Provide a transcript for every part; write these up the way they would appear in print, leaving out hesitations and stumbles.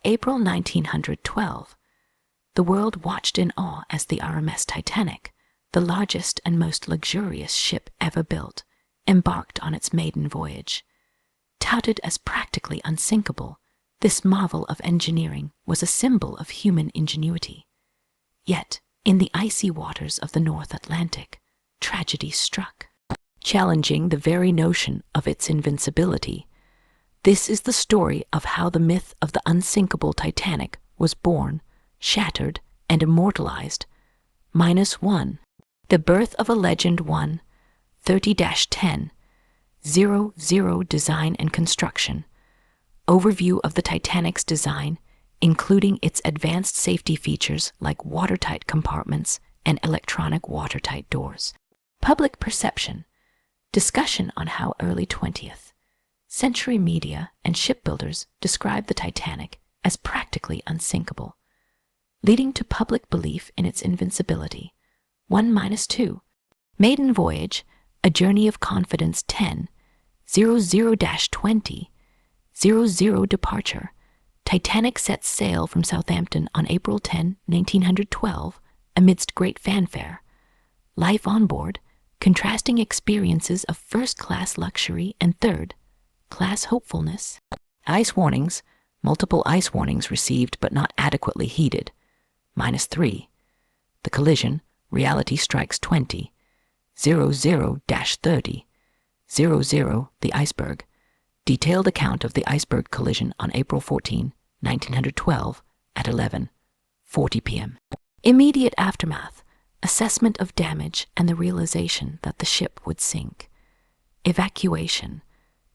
April 1912, the world watched in awe as the RMS Titanic, the largest and most luxurious ship ever built, embarked on its maiden voyage. Touted as practically unsinkable, this marvel of engineering was a symbol of human ingenuity. Yet, in the icy waters of the North Atlantic, tragedy struck, challenging the very notion of its invincibility. This is the story of how the myth of the unsinkable Titanic was born, shattered, and immortalized. -1. The birth of a legend 1, 30-10, 00 design and construction. Overview of the Titanic's design, including its advanced safety features like watertight compartments and electronic watertight doors. Public perception. Discussion on how early 20th century media and shipbuilders described the Titanic as practically unsinkable, leading to public belief in its invincibility. 1-2. Maiden voyage, a journey of confidence 10, 00-20, 00 departure. Titanic sets sail from Southampton on April 10, 1912, amidst great fanfare. Life on board, contrasting experiences of first-class luxury and third-class hopefulness. Ice warnings, multiple ice warnings received but not adequately heeded. -3. The collision, reality strikes 20, 00-30, 00 the iceberg. Detailed account of the iceberg collision on April 14, 1912 at 11:40 p.m. Immediate aftermath, assessment of damage and the realization that the ship would sink. Evacuation,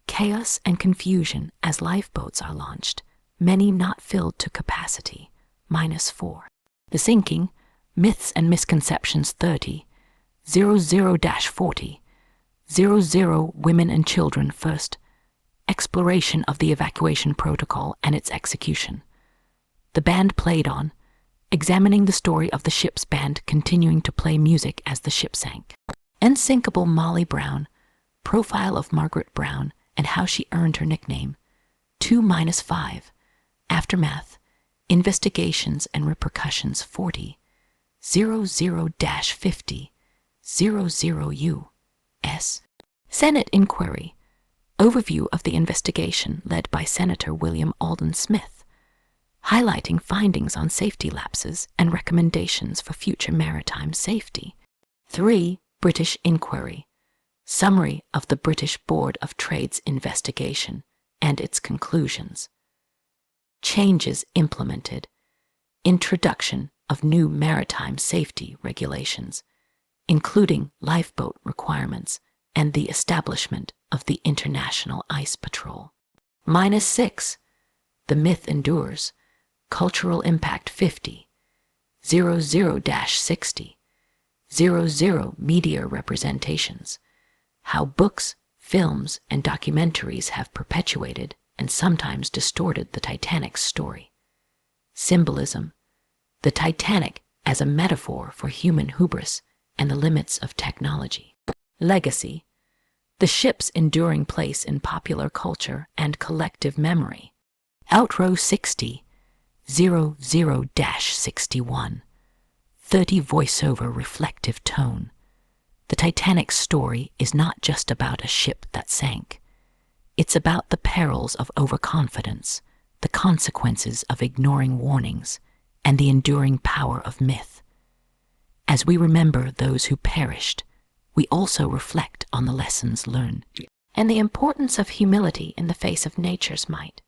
chaos and confusion as lifeboats are launched, many not filled to capacity. -4. The sinking, myths and misconceptions 30, 00-40, 00 women and children first. Exploration of the evacuation protocol and its execution. The band played on, examining the story of the ship's band continuing to play music as the ship sank. Unsinkable Molly Brown, profile of Margaret Brown and how she earned her nickname. 2-5. Aftermath, investigations and repercussions 40, 00-50, 00 U.S. Senate inquiry. Overview of the investigation led by Senator William Alden Smith, highlighting findings on safety lapses and recommendations for future maritime safety. 3. British inquiry. Summary of the British Board of Trade's investigation and its conclusions. Changes implemented. Introduction of new maritime safety regulations, including lifeboat requirements and the establishment of the International Ice Patrol. -6. The myth endures. Cultural impact 50, 00-60, 00 media representations. How books, films, and documentaries have perpetuated and sometimes distorted the Titanic's story. Symbolism. The Titanic as a metaphor for human hubris and the limits of technology. Legacy. The ship's enduring place in popular culture and collective memory. Outrow 60, 00-61, 30 voiceover reflective tone. The Titanic's story is not just about a ship that sank. It's about the perils of overconfidence, the consequences of ignoring warnings, and the enduring power of myth. As we remember those who perished, we also reflect on the lessons learned and the importance of humility in the face of nature's might.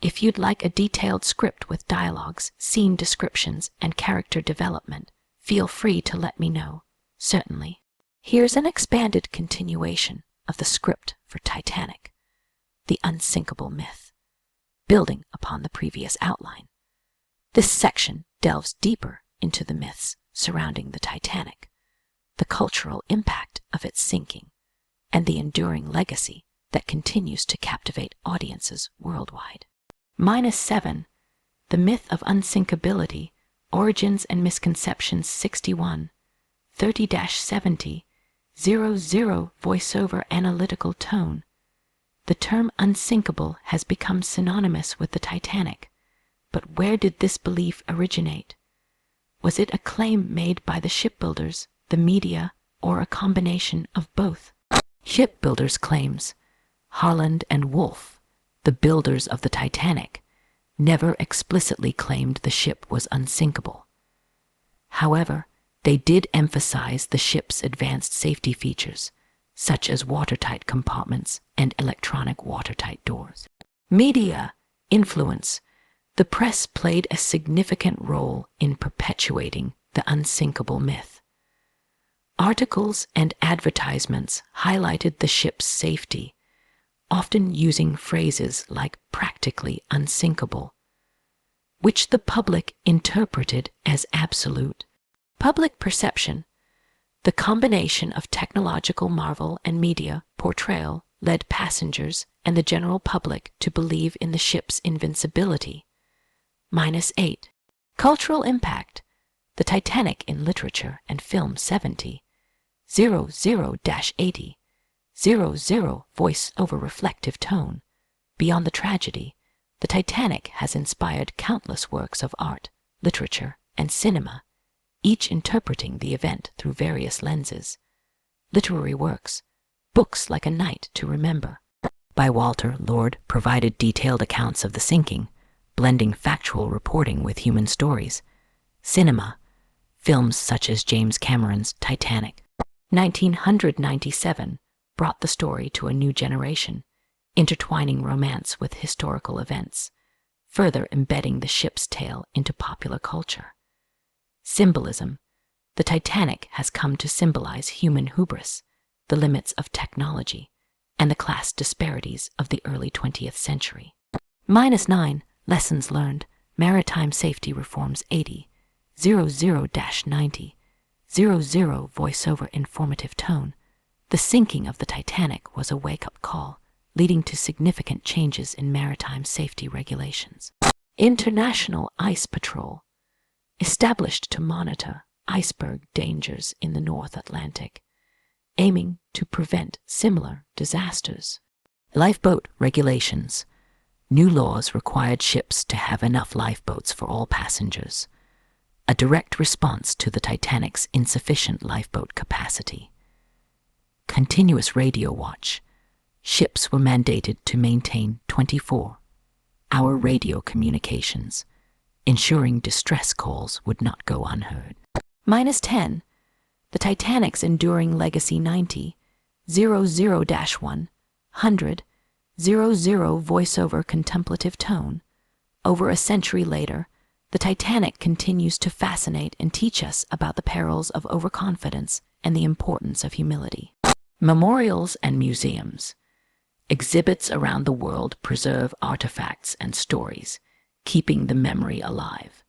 If you'd like a detailed script with dialogues, scene descriptions, and character development, feel free to let me know. Certainly. Here's an expanded continuation of the script for Titanic, the unsinkable myth, building upon the previous outline. This section delves deeper into the myths surrounding the Titanic, the cultural impact of its sinking, and the enduring legacy that continues to captivate audiences worldwide. -7. The myth of unsinkability, origins and misconceptions 61, 30-70, 00 voiceover analytical tone. The term unsinkable has become synonymous with the Titanic, But where did this belief originate? Was it a claim made by the shipbuilders, the media, or a combination of both? Shipbuilders' claims. Harland and Wolff, the builders of the Titanic, never explicitly claimed the ship was unsinkable. However, they did emphasize the ship's advanced safety features, such as watertight compartments and electronic watertight doors. Media influence. The press played a significant role in perpetuating the unsinkable myth. Articles and advertisements highlighted the ship's safety, often using phrases like practically unsinkable, which the public interpreted as absolute. Public perception. The combination of technological marvel and media portrayal led passengers and the general public to believe in the ship's invincibility. -8. Cultural impact. The Titanic in literature and film 70. 00-80. 00 voice over reflective tone. Beyond the tragedy, the Titanic has inspired countless works of art, literature, and cinema, each interpreting the event through various lenses. Literary works, books like A Night to Remember by Walter Lord provided detailed accounts of the sinking, blending factual reporting with human stories. Cinema, films such as James Cameron's Titanic. 1997 brought the story to a new generation, intertwining romance with historical events, further embedding the ship's tale into popular culture. Symbolism. The Titanic has come to symbolize human hubris, the limits of technology, and the class disparities of the early 20th century. -9. Lessons learned. Maritime safety reforms 80. 00-90. 00 voiceover informative tone. The sinking of the Titanic was a wake-up call, leading to significant changes in maritime safety regulations. International Ice Patrol. Established to monitor iceberg dangers in the North Atlantic, aiming to prevent similar disasters. Lifeboat regulations. New laws required ships to have enough lifeboats for all passengers, a direct response to the Titanic's insufficient lifeboat capacity. Continuous radio watch. Ships were mandated to maintain 24-hour radio communications, ensuring distress calls would not go unheard. -10. The Titanic's enduring legacy 90. 00-100. 00 voiceover contemplative tone. Over a century later, the Titanic continues to fascinate and teach us about the perils of overconfidence and the importance of humility. Memorials and museums. Exhibits around the world preserve artifacts and stories, keeping the memory alive.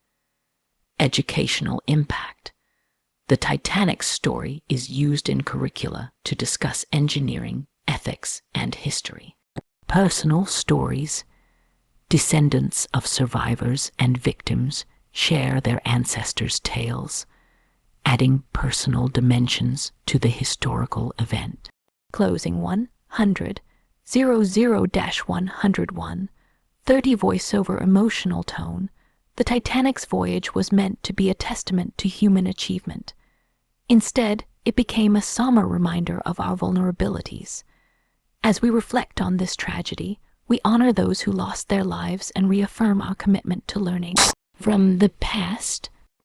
Educational impact. The Titanic's story is used in curricula to discuss engineering, ethics, and history. Personal stories. Descendants of survivors and victims share their ancestors' tales, adding personal dimensions to the historical event. Closing 100. 00-101. 30 voiceover emotional tone. The Titanic's voyage was meant to be a testament to human achievement. Instead, it became a somber reminder of our vulnerabilities. As we reflect on this tragedy, we honor those who lost their lives and reaffirm our commitment to learning from the past